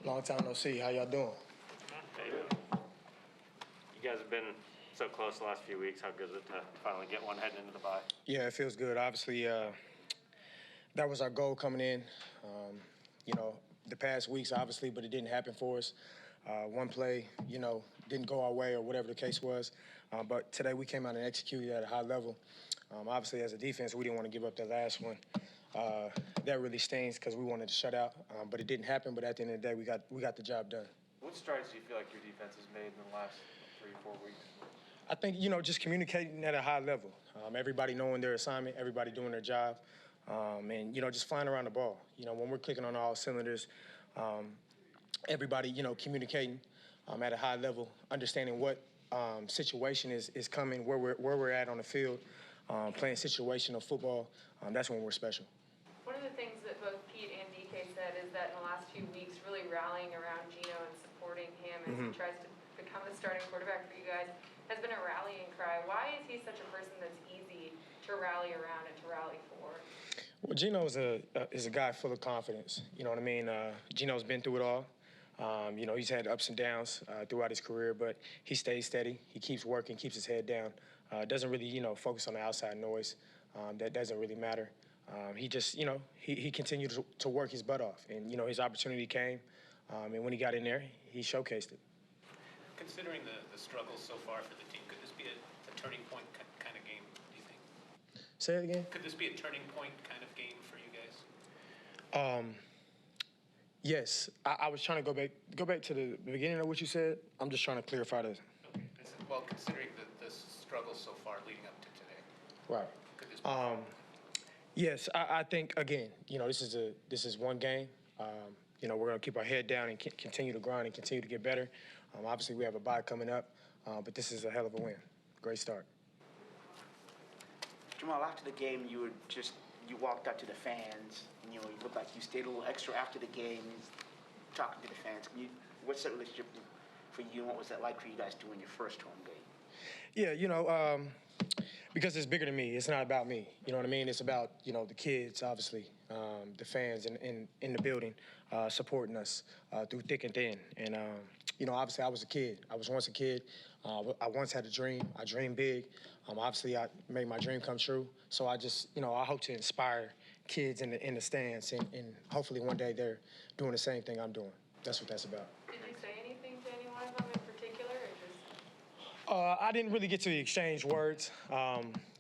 Long time no see. How y'all doing? Hey, you guys have been so close the last few weeks. How good is it to finally get one heading into the bye? Yeah, it feels good. Obviously, that was our goal coming in. The past weeks, obviously, but it didn't happen for us. One play, didn't go our way or whatever the case was. But today we came out and executed at a high level. Obviously, as a defense, we didn't want to give up that last one. That really stings because we wanted to shut out, but it didn't happen. But at the end of the day, we got the job done. What strides do you feel like your defense has made in the last 3-4 weeks? I think, just communicating at a high level. Everybody knowing their assignment, everybody doing their job, and, just flying around the ball. When we're clicking on all cylinders, everybody, communicating at a high level, understanding what situation is coming, where we're at on the field, playing situational football. That's when we're special. One of the things that both Pete and DK said is that in the last few weeks, really rallying around Geno and supporting him as he tries to become the starting quarterback for you guys has been a rallying cry. Why is he such a person that's easy to rally around and to rally for? Well, Geno is a guy full of confidence. You know what I mean? Geno's been through it all. He's had ups and downs throughout his career, but he stays steady. He keeps working, keeps his head down. Doesn't really, focus on the outside noise. That doesn't really matter. He just, he continued to work his butt off. And, his opportunity came. And when he got in there, he showcased it. Considering the struggles so far for the team, could this be a turning point kind of game, do you think? Say it again? Could this be a turning point kind of game for you guys? Yes. I was trying to go back to the beginning of what you said. I'm just trying to clarify this. Okay. Well, considering the struggles so far leading up to today. Right. Could this be Yes, I think, again, this is one game. We're going to keep our head down and continue to grind and continue to get better. Obviously, we have a bye coming up, but this is a hell of a win. Great start. Jamal, after the game, you walked out to the fans, and you looked like you stayed a little extra after the game, talking to the fans. What's that relationship for you, and what was that like for you guys doing your first home game? Yeah, because it's bigger than me. It's not about me. You know what I mean? It's about, the kids, obviously, the fans in the building supporting us through thick and thin. And, obviously I was a kid. I was once a kid. I once had a dream. I dreamed big. Obviously, I made my dream come true. So I just, I hope to inspire kids in the stands, and hopefully one day they're doing the same thing I'm doing. That's what that's about. Did you say anything to any one of them in particular, or just? I didn't really get to exchange words.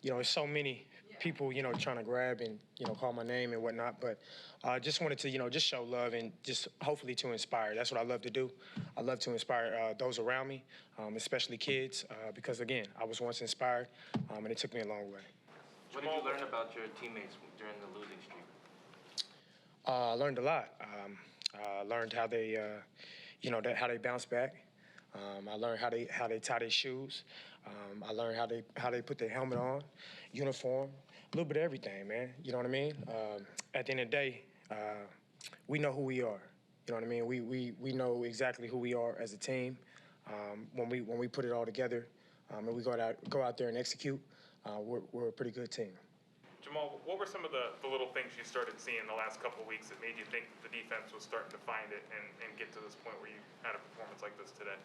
There's so many people, trying to grab and, call my name and whatnot. But just wanted to, just show love and just hopefully to inspire. That's what I love to do. I love to inspire those around me, especially kids, because, again, I was once inspired, and it took me a long way. What did you learn about your teammates during the losing streak? I learned a lot. I learned how they, how they bounce back. I learned how they tie their shoes. I learned how they put their helmet on, uniform, a little bit of everything, man. You know what I mean? At the end of the day, we know who we are. You know what I mean? We know exactly who we are as a team. When we put it all together, and we go out there and execute, we're a pretty good team. Jamal, what were some of the little things you started seeing the last couple of weeks that made you think the defense was starting to find it and get to this point where you had a performance like this today?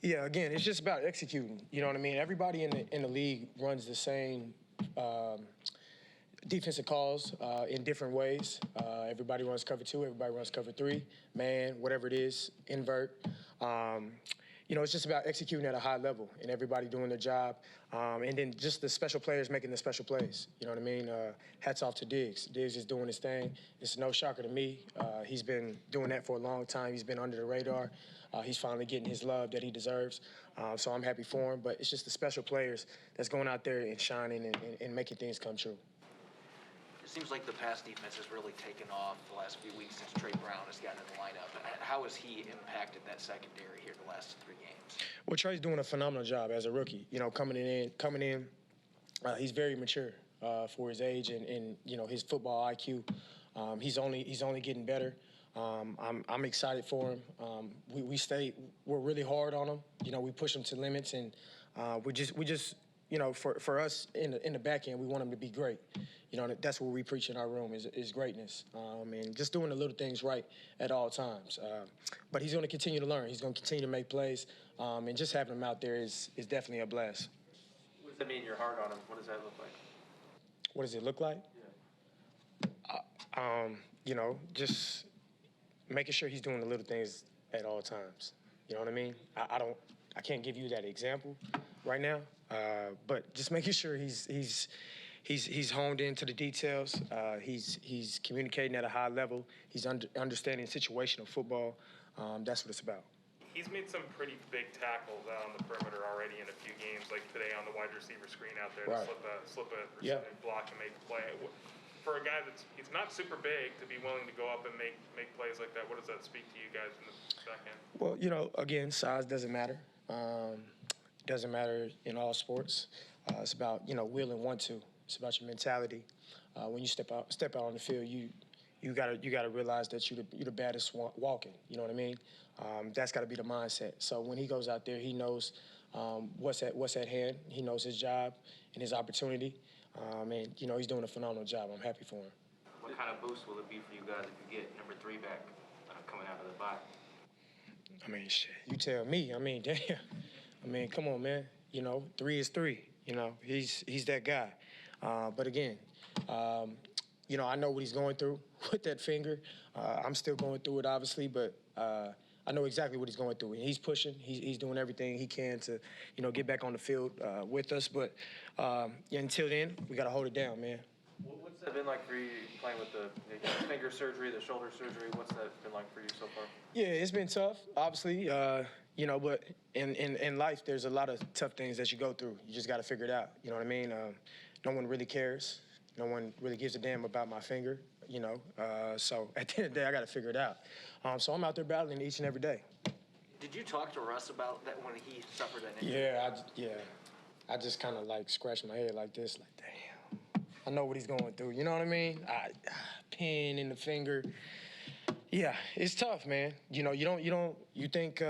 Yeah, again, it's just about executing. You know what I mean? Everybody in the league runs the same defensive calls in different ways. Everybody runs cover 2, everybody runs cover 3, man, whatever it is, invert. It's just about executing at a high level and everybody doing their job. And then just the special players making the special plays. You know what I mean? Hats off to Diggs. Diggs is doing his thing. It's no shocker to me. He's been doing that for a long time. He's been under the radar. He's finally getting his love that he deserves. So I'm happy for him. But it's just the special players that's going out there and shining and making things come true. It seems like the pass defense has really taken off the last few weeks since Tre Brown has gotten in the lineup. How has he impacted that secondary here the last 3 games? Well, Tre's doing a phenomenal job as a rookie. Coming in, he's very mature for his age and his football IQ. He's only getting better. I'm excited for him. We're really hard on him. We push him to limits, and we just for us in the back end, we want him to be great. That's what we preach in our room is greatness, and just doing the little things right at all times. But he's going to continue to learn. He's going to continue to make plays, and just having him out there is definitely a blast. What does that mean you're hard on him? What does that look like? What does it look like? Just making sure he's doing the little things at all times. You know what I mean? I can't give you that example right now, but just making sure he's honed into the details. He's communicating at a high level. He's understanding situational football. That's what it's about. He's made some pretty big tackles out on the perimeter already in a few games, like today on the wide receiver screen out there Right. to slip a receiving block and make a play. For a guy he's not super big, to be willing to go up and make plays like that, what does that speak to you guys in the back end? Well, again, size doesn't matter. Doesn't matter in all sports. It's about will and want to. It's about your mentality. When you step out on the field, you gotta realize that you're the baddest walking. You know what I mean? That's got to be the mindset. So when he goes out there, he knows what's at hand. He knows his job and his opportunity. And he's doing a phenomenal job. I'm happy for him. What kind of boost will it be for you guys if you get number 3 back coming out of the bye? I mean, shit, you tell me. I mean, damn. I mean, come on, man. 3 is 3. He's that guy. But again, I know what he's going through with that finger. I'm still going through it, obviously, but I know exactly what he's going through. And he's pushing. He's doing everything he can to, get back on the field with us. But until then, we got to hold it down, man. What's that been like for you playing with the finger surgery, the shoulder surgery? What's that been like for you so far? Yeah, it's been tough, obviously. But in life, there's a lot of tough things that you go through. You just got to figure it out. You know what I mean? No one really cares. No one really gives a damn about my finger, So at the end of the day, I got to figure it out. So I'm out there battling each and every day. Did you talk to Russ about that when he suffered that injury? I just kind of scratched my head like this, like, damn. I know what he's going through. You know what I mean? Pain in the finger. Yeah, it's tough, man. You think,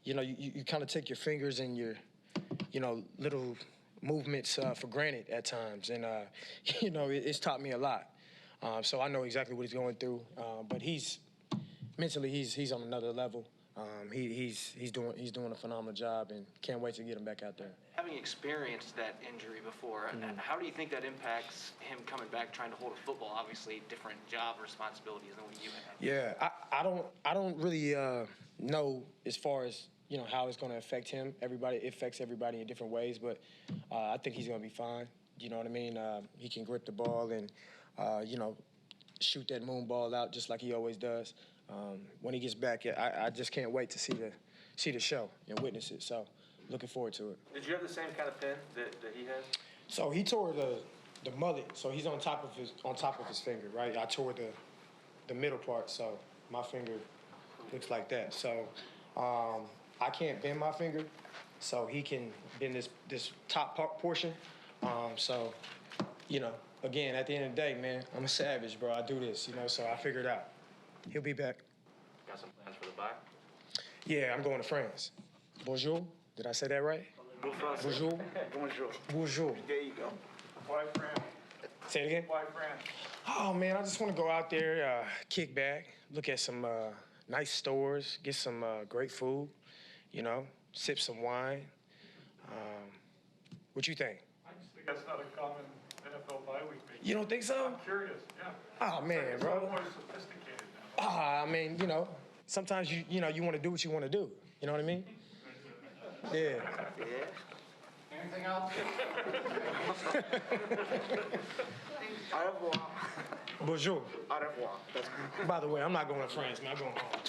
you kind of take your fingers and your, little movements for granted at times. And, it's taught me a lot. So I know exactly what he's going through. But mentally, he's on another level. He's doing a phenomenal job, and can't wait to get him back out there. Having experienced that injury before, how do you think that impacts him coming back trying to hold a football? Obviously, different job responsibilities than what you have. Yeah, I don't really know as far as how it's going to affect him. It affects everybody in different ways, but I think he's going to be fine. You know what I mean? He can grip the ball and shoot that moon ball out just like he always does. When he gets back, I just can't wait to see the show and witness it. So, looking forward to it. Did you have the same kind of pin that he has? So he tore the mullet. So he's on top of his finger, right? I tore the middle part, so my finger looks like that. So I can't bend my finger, so he can bend this top portion. So again, at the end of the day, man, I'm a savage, bro. I do this, so I figured it out. He'll be back. Got some plans for the bye? Yeah, I'm going to France. Bonjour. Did I say that right? Bonjour. Bonjour. Bonjour. There you go. Why France? Say it again? Why France? Oh, man, I just want to go out there, kick back, look at some nice stores, get some great food, sip some wine. What you think? I just think that's not a common NFL bye week. You don't think so? I'm curious, yeah. Oh, man, It's bro. a little more sophisticated now. I mean, sometimes you want to do what you want to do. You know what I mean? Yeah. Yeah. Anything else? Au revoir. Bonjour. Au revoir. That's By the way, I'm not going to France, man. I'm going home.